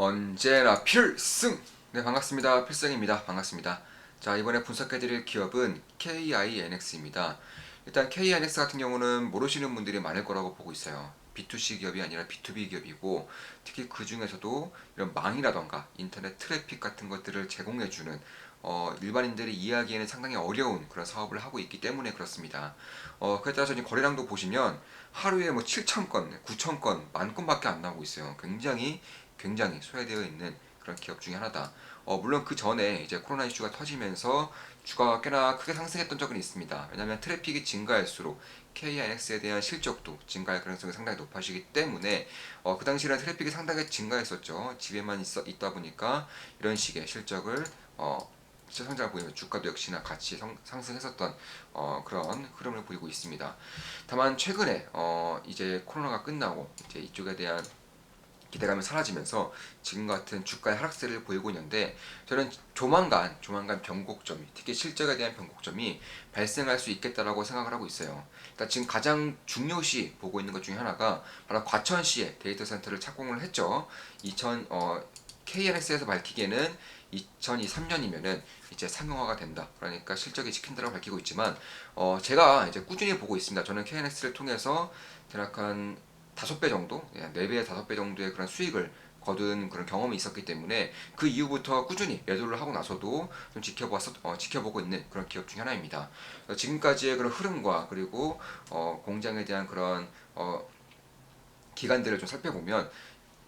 언제나 필승! 네, 반갑습니다. 필승입니다. 반갑습니다. 자, 이번에 분석해드릴 기업은 KINX입니다. 일단 KINX 같은 경우는 모르시는 분들이 많을 거라고 보고 있어요. B2C 기업이 아니라 B2B 기업이고, 특히 그 중에서도 이런 망이라던가 인터넷 트래픽 같은 것들을 제공해주는 일반인들이 이해하기에는 상당히 어려운 그런 사업을 하고 있기 때문에 그렇습니다. 그에 따라서 이제 거래량도 보시면 하루에 뭐 7,000건, 9,000건, 만 건밖에 안 나오고 있어요. 굉장히 소외되어 있는 그런 기업 중에 하나다. 물론 그 전에 이제 코로나 이슈가 터지면서 주가가 꽤나 크게 상승했던 적은 있습니다. 왜냐하면 트래픽이 증가할수록 KINX에 대한 실적도 증가할 가능성이 상당히 높아지기 때문에 그 당시에는 트래픽이 상당히 증가했었죠. 집에만 있다 보니까 이런 식의 실적을 실적 성장을 보이면 주가도 역시나 같이 상승했었던 그런 흐름을 보이고 있습니다. 다만 최근에 이제 코로나가 끝나고 이제 이쪽에 대한 기대감이 사라지면서 지금 같은 주가의 하락세를 보이고 있는데, 저는 조만간 변곡점이, 특히 실적에 대한 변곡점이 발생할 수 있겠다라고 생각을 하고 있어요. 일단 지금 가장 중요시 보고 있는 것 중에 하나가 바로 과천시에 데이터 센터를 착공을 했죠. 2000 KNS에서 밝히기에는 2023년이면은 이제 상용화가 된다. 그러니까 실적이 찍힌다고 밝히고 있지만, 제가 이제 꾸준히 보고 있습니다. 저는 KNS를 통해서 대략 한 5배 정도, 4배, 5배 정도의 그런 수익을 거둔 그런 경험이 있었기 때문에 그 이후부터 꾸준히 매도를 하고 나서도 좀 지켜보고 있는 그런 기업 중 하나입니다. 지금까지의 그런 흐름과 그리고 공장에 대한 그런 기간들을 좀 살펴보면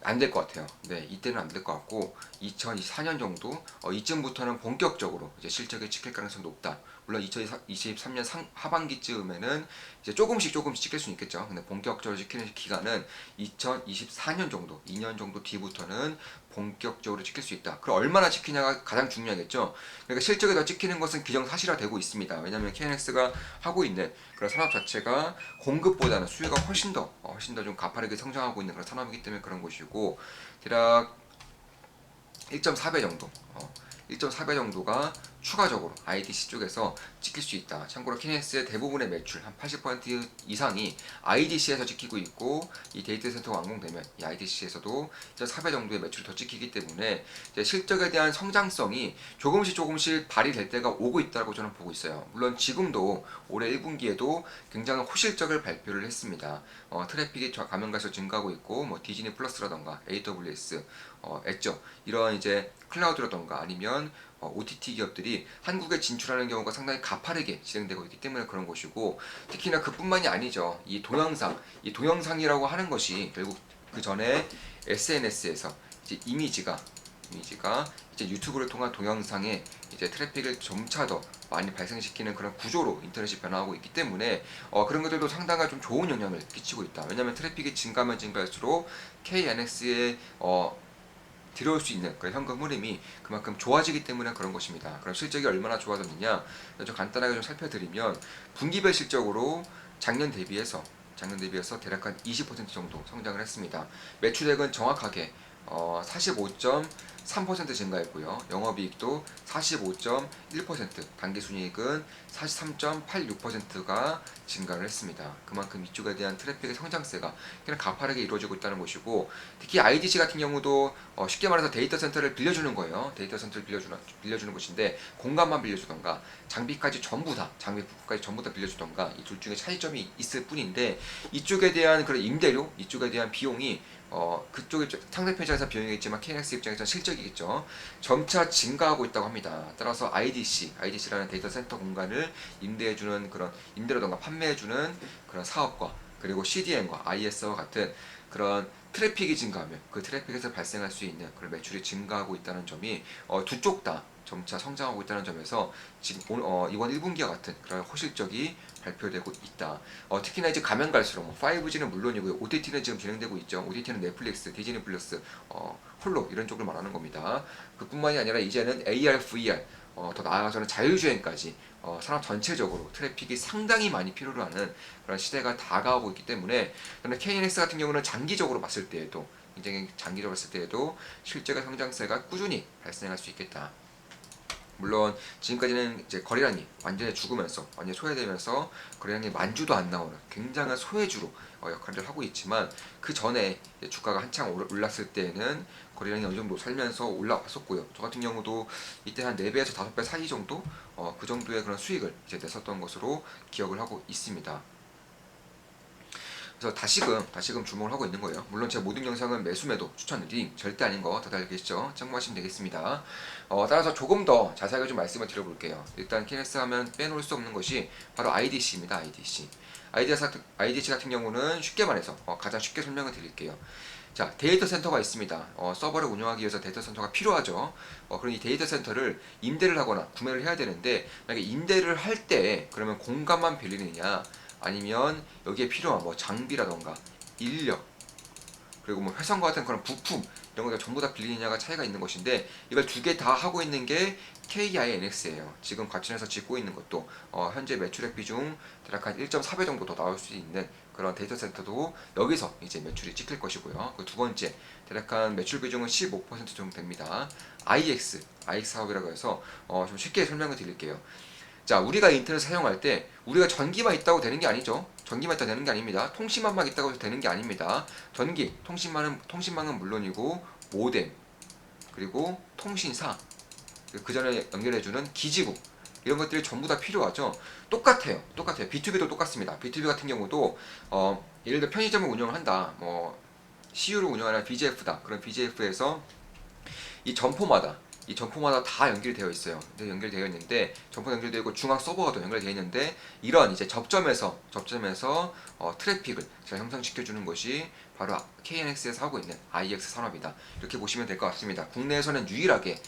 안 될 것 같아요. 네, 이때는 안 될 것 같고 2024년 정도 이쯤부터는 본격적으로 이제 실적이 찍힐 가능성이 높다. 물론 2023년 하반기쯤에는 이제 조금씩 찍힐 수 있겠죠. 근데 본격적으로 찍히는 기간은 2024년 정도, 2년 정도 뒤부터는 본격적으로 찍힐 수 있다. 그럼 얼마나 찍히냐가 가장 중요하겠죠. 그러니까 실적이 더 찍히는 것은 기정사실화되고 있습니다. 왜냐하면 KNX가 하고 있는 그런 산업 자체가 공급보다는 수요가 훨씬 더 좀 가파르게 성장하고 있는 그런 산업이기 때문에 그런 것이고, 대략 1.4배 정도, 1.4배 정도가 추가적으로 IDC 쪽에서 찍힐 수 있다. 참고로 KNX의 대부분의 매출 한 80% 이상이 IDC에서 찍히고 있고, 이 데이터 센터가 완공되면 이 IDC에서도 1.4배 정도의 매출이 더 찍히기 때문에 이제 실적에 대한 성장성이 조금씩 발휘될 때가 오고 있다고 저는 보고 있어요. 물론 지금도 올해 1분기에도 굉장한 호실적을 발표를 했습니다. 트래픽이 가면 갈수록 증가하고 있고, 뭐 디즈니 플러스라던가 AWS, 엣저 이런 이제 클라우드라던가 아니면 OTT 기업들이 한국에 진출하는 경우가 상당히 가파르게 진행되고 있기 때문에 그런 것이고, 특히나 그뿐만이 아니죠. 이 동영상이라고 하는 것이 결국 그 전에 SNS에서 이제 이미지가 이제 유튜브를 통한 동영상에 이제 트래픽을 점차 더 많이 발생시키는 그런 구조로 인터넷이 변화하고 있기 때문에 그런 것들도 상당한 좀 좋은 영향을 끼치고 있다. 왜냐하면 트래픽이 증가하면 증가할수록 KNX에 들어올 수 있는 그런 현금 흐름이 그만큼 좋아지기 때문에 그런 것입니다. 그럼 실적이 얼마나 좋아졌느냐? 좀 간단하게 좀 살펴드리면, 분기별 실적으로 작년 대비해서 대략 한 20% 정도 성장을 했습니다. 매출액은 정확하게 45.3% 증가했고요. 영업이익도 45.1%, 당기순이익은 43.86%가 증가를 했습니다. 그만큼 이쪽에 대한 트래픽의 성장세가 그냥 가파르게 이루어지고 있다는 것이고, 특히 IDC 같은 경우도 쉽게 말해서 데이터 센터를 빌려주는 거예요. 데이터 센터를 빌려주는 것인데, 공간만 빌려주던가 장비까지 전부 다, 장비 부품까지 전부 다 빌려주던가, 이 둘 중에 차이점이 있을 뿐인데, 이쪽에 대한 그런 임대료, 이쪽에 대한 비용이 그쪽에 상대편 입장에서 비용이겠지만 KNX 입장에서는 실적이겠죠. 점차 증가하고 있다고 합니다. 따라서 IDC라는 데이터 센터 공간을 임대해주는 그런 임대라던가 판매해주는 그런 사업과, 그리고 CDN과 IS와 같은 그런 트래픽이 증가하면 그 트래픽에서 발생할 수 있는 그런 매출이 증가하고 있다는 점이 두 쪽 다 점차 성장하고 있다는 점에서 지금 이번 1분기와 같은 그런 호실적이 발표되고 있다. 특히나 이제 가면 갈수록 5G는 물론이고요. OTT는 지금 진행되고 있죠. OTT는 넷플릭스, 디즈니 플러스, 홀로 이런 쪽을 말하는 겁니다. 그뿐만이 아니라 이제는 AR, VR, 더 나아가서는 자율주행까지 산업 전체적으로 트래픽이 상당히 많이 필요로 하는 그런 시대가 다가오고 있기 때문에, 저는 KNX 같은 경우는 장기적으로 봤을 때에도, 굉장히 장기적으로 봤을 때에도 실적의 성장세가 꾸준히 발생할 수 있겠다. 물론 지금까지는 이제 거래량이 완전히 죽으면서 완전히 소외되면서 거래량이 만주도 안 나오는 굉장한 소외주로 역할을 하고 있지만, 그 전에 주가가 한창 올랐을 때에는 거래량이 어느 정도 살면서 올라왔었고요. 저 같은 경우도 이때 한 4배에서 5배 사이 정도 그 정도의 그런 수익을 이제 냈었던 것으로 기억을 하고 있습니다. 그래서 다시금 주목을 하고 있는 거예요. 물론 제 모든 영상은 매수 매도 추천 리딩 절대 아닌 거 다들 알겠죠? 참고하시면 되겠습니다. 따라서 조금 더 자세하게 좀 말씀을 드려볼게요. 일단 KNX 하면 빼놓을 수 없는 것이 바로 IDC입니다. IDC. IDC 같은 경우는 쉽게 말해서 가장 쉽게 설명을 드릴게요. 자, 데이터 센터가 있습니다. 서버를 운영하기 위해서 데이터 센터가 필요하죠. 그럼 이 데이터 센터를 임대를 하거나 구매를 해야 되는데, 만약에 임대를 할 때 그러면 공간만 빌리느냐, 아니면 여기에 필요한 뭐 장비라던가 인력, 그리고 뭐 회선과 같은 그런 부품 이런 거 전부 다 빌리느냐가 차이가 있는 것인데, 이걸 두 개 다 하고 있는 게 KINX예요. 지금 과천에서 짓고 있는 것도 현재 매출액 비중 대략 한 1.4배 정도 더 나올 수 있는 그런 데이터 센터도 여기서 이제 매출이 찍힐 것이고요. 그 두 번째, 대략 한 매출 비중은 15% 정도 됩니다. IX 사업이라고 해서 좀 쉽게 설명을 드릴게요. 자, 우리가 인터넷 사용할 때 우리가 전기만 있다고 되는 게 아니죠. 전기만 있다고 되는 게 아닙니다. 통신망만 있다고 되는 게 아닙니다. 통신망은 물론이고, 모뎀, 그리고 통신사, 그 전에 연결해주는 기지국, 이런 것들이 전부 다 필요하죠. 똑같아요. B2B도 똑같습니다. B2B 같은 경우도 예를 들어 편의점을 운영을 한다. 뭐 CU를 운영하는 BGF다. 그런 BGF에서 이 점포마다 다 연결이 되어 있어요. 연결되어 있는데, 점포 연결되어 있고 중앙 서버가 또 연결되어 있는데, 이런 이제 접점에서 트래픽을 잘 형성시켜주는 것이 바로 KNX에서 하고 있는 IX 산업이다. 이렇게 보시면 될 것 같습니다. 국내에서는 유일하게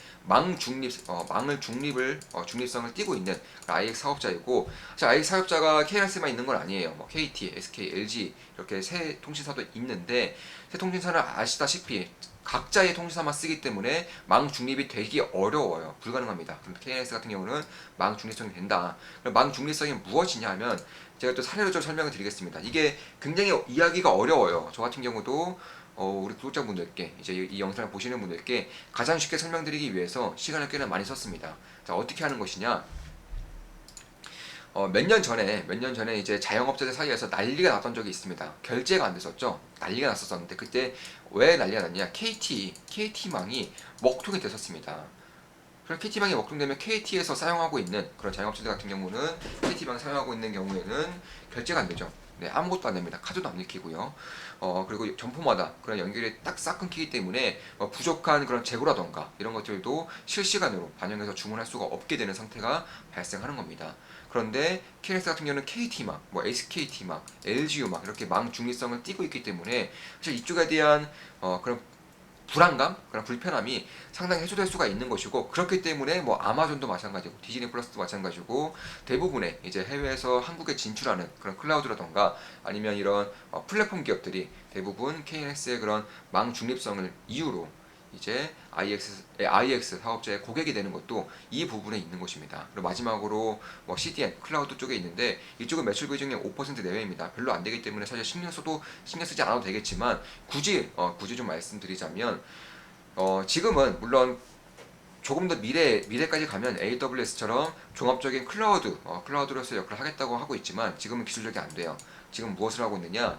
중립성을 띠고 있는 IX 사업자이고, IX 사업자가 KNX만 있는 건 아니에요. 뭐 KT, SK, LG 이렇게 세 통신사도 있는데, 새 통신사는 아시다시피 각자의 통신사만 쓰기 때문에 망 중립이 되기 어려워요. 불가능합니다. 그런데 KNX 같은 경우는 망 중립성이 된다. 망 중립성이 무엇이냐 하면, 제가 또 사례로 좀 설명을 드리겠습니다. 이게 굉장히 이야기가 어려워요. 저 같은 경우도 우리 구독자분들께, 이제 이 영상을 보시는 분들께 가장 쉽게 설명드리기 위해서 시간을 꽤나 많이 썼습니다. 자, 어떻게 하는 것이냐? 몇 년 전에 이제 자영업자들 사이에서 난리가 났던 적이 있습니다. 결제가 안 됐었죠. 난리가 났었는데, 그때 왜 난리가 났냐? KT망이 먹통이 됐었습니다. 그럼 KT망이 먹통되면 KT에서 사용하고 있는 그런 자영업자들 같은 경우는, KT망 사용하고 있는 경우에는 결제가 안 되죠. 네, 아무것도 안 됩니다. 카드도 안 읽히고요. 그리고 점포마다 그런 연결이 딱 싹 끊기기 때문에 부족한 그런 재고라던가 이런 것들도 실시간으로 반영해서 주문할 수가 없게 되는 상태가 발생하는 겁니다. 그런데 KNX 같은 경우는 KT망, 뭐 SKT망, LGU망 이렇게 망 중립성을 띠고 있기 때문에 사실 이쪽에 대한 그런 불안감, 그런 불편함이 상당히 해소될 수가 있는 것이고, 그렇기 때문에 뭐 아마존도 마찬가지고 디즈니 플러스도 마찬가지고, 대부분의 이제 해외에서 한국에 진출하는 그런 클라우드라던가 아니면 이런 플랫폼 기업들이 대부분 KNX의 그런 망 중립성을 이유로 이제 IX 사업자의 고객이 되는 것도 이 부분에 있는 것입니다. 그리고 마지막으로 뭐 CDN 클라우드 쪽에 있는데, 이쪽은 매출 비중이 5% 내외입니다. 별로 안 되기 때문에 사실 신경 쓰지 않아도 되겠지만, 굳이 좀 말씀드리자면, 지금은 물론 조금 더 미래까지 가면 AWS처럼 종합적인 클라우드로서 역할을 하겠다고 하고 있지만, 지금은 기술력이 안 돼요. 지금 무엇을 하고 있느냐?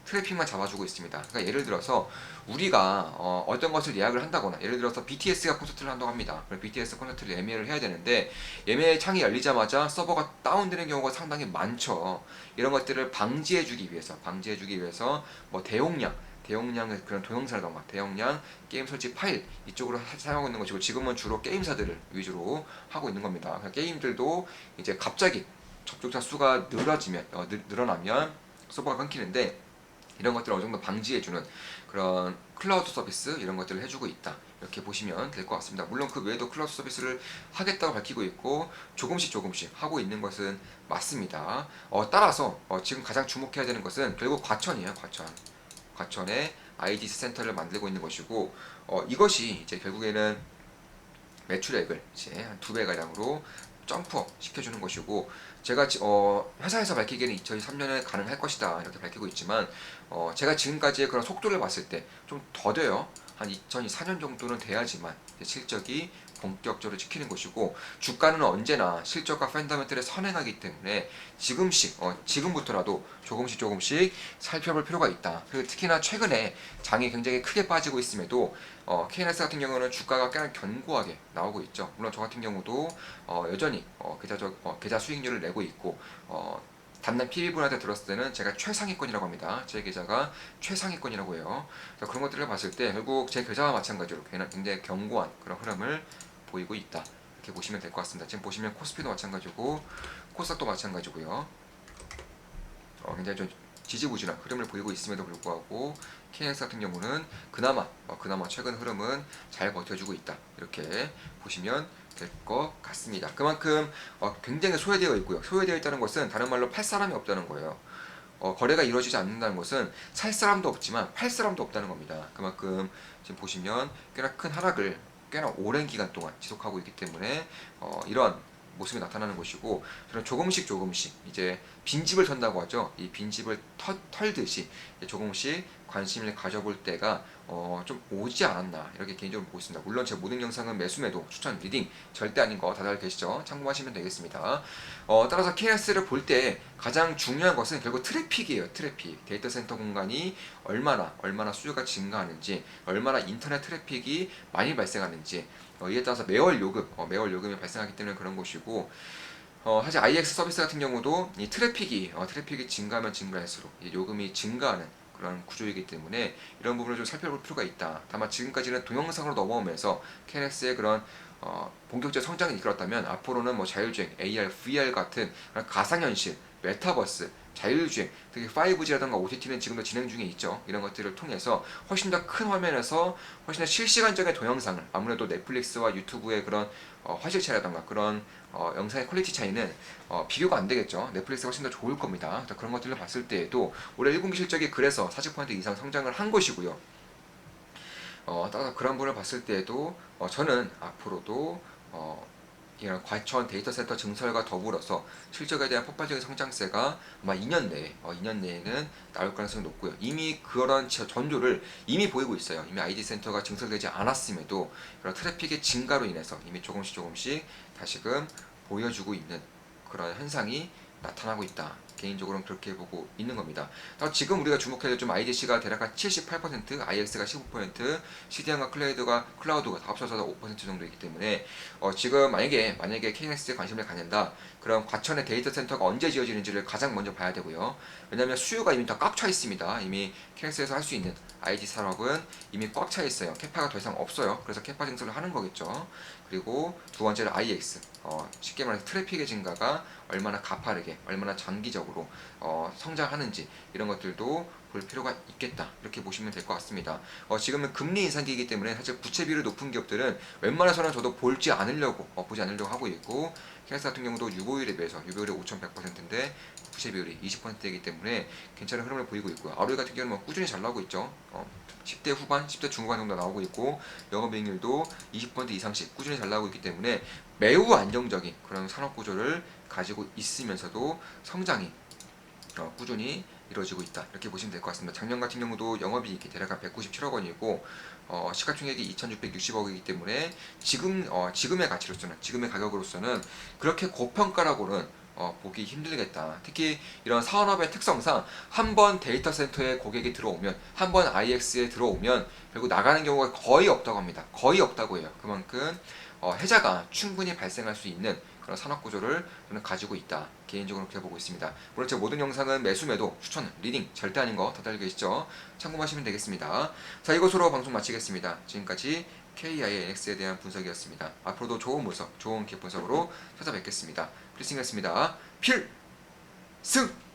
트래픽만 잡아주고 있습니다. 그러니까 예를 들어서 우리가 어떤 것을 예약을 한다거나, 예를 들어서 BTS가 콘서트를 한다고 합니다. 그럼 BTS 콘서트를 예매를 해야 되는데, 예매 창이 열리자마자 서버가 다운되는 경우가 상당히 많죠. 이런 것들을 방지해주기 위해서 뭐 대용량의 그런 동영상이라던가 대용량 게임 설치 파일 이쪽으로 사용하고 있는 것이고, 지금은 주로 게임사들을 위주로 하고 있는 겁니다. 그러니까 게임들도 이제 갑자기 접속자 수가 늘어나면 서버가 끊기는데, 이런 것들을 어느 정도 방지해주는 그런 클라우드 서비스 이런 것들을 해주고 있다. 이렇게 보시면 될 것 같습니다. 물론 그 외에도 클라우드 서비스를 하겠다고 밝히고 있고, 조금씩 하고 있는 것은 맞습니다. 따라서 지금 가장 주목해야 되는 것은 결국 과천이에요. 과천에 IDC 센터를 만들고 있는 것이고, 이것이 이제 결국에는 매출액을 이제 한 2배 가량으로 점프업 시켜주는 것이고, 제가 회사에서 밝히기에는 2023년에 가능할 것이다 이렇게 밝히고 있지만, 제가 지금까지의 그런 속도를 봤을 때 좀 더뎌요. 한 2024년 정도는 돼야지만 실적이 본격적으로 찍히는 것이고, 주가는 언제나 실적과 펀더멘털에 선행하기 때문에 지금부터라도 조금씩 살펴볼 필요가 있다. 그리고 특히나 최근에 장이 굉장히 크게 빠지고 있음에도 KNS 같은 경우는 주가가 꽤나 견고하게 나오고 있죠. 물론 저 같은 경우도 여전히 계좌 수익률을 내고 있고, 단단 PB분한테 들었을 때는 제가 최상위권이라고 합니다. 제 계좌가 최상위권이라고 해요. 그런 것들을 봤을 때 결국 제 계좌와 마찬가지로 굉장히 견고한 그런 흐름을 보이고 있다. 이렇게 보시면 될 것 같습니다. 지금 보시면 코스피도 마찬가지고 코스닥도 마찬가지고요. 굉장히 좀 지지부진한 흐름을 보이고 있음에도 불구하고 KNX 같은 경우는 그나마 최근 흐름은 잘 버텨주고 있다. 이렇게 보시면 될 것 같습니다. 그만큼 굉장히 소외되어 있고요. 소외되어 있다는 것은 다른 말로 팔 사람이 없다는 거예요. 거래가 이루어지지 않는다는 것은 살 사람도 없지만 팔 사람도 없다는 겁니다. 그만큼 지금 보시면 꽤나 오랜 기간 동안 지속하고 있기 때문에 이러한 모습이 나타나는 것이고, 저는 조금씩 이제 빈집을 턴다고 하죠. 이 빈집을 털듯이 조금씩 관심을 가져볼 때가 좀 오지 않았나, 이렇게 개인적으로 보고 있습니다. 물론 제 모든 영상은 매수매도 추천 리딩 절대 아닌 거 다들 계시죠? 참고하시면 되겠습니다. 따라서 KS를 볼 때 가장 중요한 것은 결국 트래픽이에요. 트래픽. 데이터 센터 공간이 얼마나 수요가 증가하는지, 얼마나 인터넷 트래픽이 많이 발생하는지, 이에 따라서 매월 요금이 발생하기 때문에 그런 것이고, 사실 IX 서비스 같은 경우도 이 트래픽이 증가하면 증가할수록 이 요금이 증가하는 그런 구조이기 때문에 이런 부분을 좀 살펴볼 필요가 있다. 다만 지금까지는 동영상으로 넘어오면서 KNX의 그런 본격적 성장을 이끌었다면, 앞으로는 뭐 자율주행, AR, VR 같은 가상현실, 메타버스, 자율주행, 특히 5G라든가 OTT는 지금도 진행 중에 있죠. 이런 것들을 통해서 훨씬 더 큰 화면에서 훨씬 더 실시간적인 동영상을, 아무래도 넷플릭스와 유튜브의 그런 화질차라든가 그런 영상의 퀄리티 차이는 비교가 안 되겠죠. 넷플릭스가 훨씬 더 좋을 겁니다. 그런 것들을 봤을 때에도 올해 1분기 실적이 그래서 40% 이상 성장을 한 것이고요. 따라서 그런 부분을 봤을 때에도 저는 앞으로도 이런 과천 데이터 센터 증설과 더불어서 실적에 대한 폭발적인 성장세가 아마 2년 내에는 나올 가능성이 높고요. 이미 그런 전조를 이미 보이고 있어요. 이미 ID 센터가 증설되지 않았음에도 그런 트래픽의 증가로 인해서 이미 조금씩 다시금 보여주고 있는 그런 현상이 나타나고 있다. 개인적으로는 그렇게 보고 있는 겁니다. 지금 우리가 주목해야 될 좀 IDC가 대략 한 78%, IX가 15%, CDN과 클라우드가 다 합쳐서 5% 정도이기 때문에 지금 만약에 KNX에 관심을 갖는다, 그럼 과천의 데이터 센터가 언제 지어지는지를 가장 먼저 봐야 되고요. 왜냐하면 수요가 이미 다 꽉 차 있습니다. 이미 KNX에서 할 수 있는 IT 산업은 이미 꽉 차 있어요. 캐파가 더 이상 없어요. 그래서 캐파 증설을 하는 거겠죠. 그리고 두 번째는 IX, 쉽게 말해서 트래픽의 증가가 얼마나 가파르게, 얼마나 장기적으로 성장하는지, 이런 것들도 볼 필요가 있겠다, 이렇게 보시면 될 것 같습니다. 지금은 금리 인상기이기 때문에 사실 부채 비율이 높은 기업들은 웬만해서는 저도 보지 않으려고 하고 있고, KNX 같은 경우도 유보율에 비해서 유보율이 5,100%인데 부채 비율이 20%이기 때문에 괜찮은 흐름을 보이고 있고요. ROE 같은 경우는 뭐 꾸준히 잘 나오고 있죠. 10대 후반, 10대 중후반 정도 나오고 있고, 영업이익률도 20% 이상씩 꾸준히 잘 나오고 있기 때문에 매우 안정적인 그런 산업 구조를 가지고 있으면서도 성장이 꾸준히 이루어지고 있다, 이렇게 보시면 될 것 같습니다. 작년 같은 경우도 영업이익이 대략 한 197억 원이고, 시가총액이 2,660억이기 때문에 지금의 가치로서는, 지금의 가격으로서는 그렇게 고평가라고는 보기 힘들겠다. 특히 이런 산업의 특성상 한 번 데이터 센터에 고객이 들어오면, 한 번 IX에 들어오면 결국 나가는 경우가 거의 없다고 합니다. 거의 없다고 해요. 그만큼 해자가 충분히 발생할 수 있는 그런 산업 구조를 저는 가지고 있다, 개인적으로 그렇게 보고 있습니다. 물론 제 모든 영상은 매수매도 추천, 리딩 절대 아닌 거 다들 계시죠? 참고하시면 되겠습니다. 자, 이것으로 방송 마치겠습니다. 지금까지 KINX에 대한 분석이었습니다. 앞으로도 좋은 분석, 좋은 기업 분석으로 찾아뵙겠습니다. 필승이었습니다. 필승!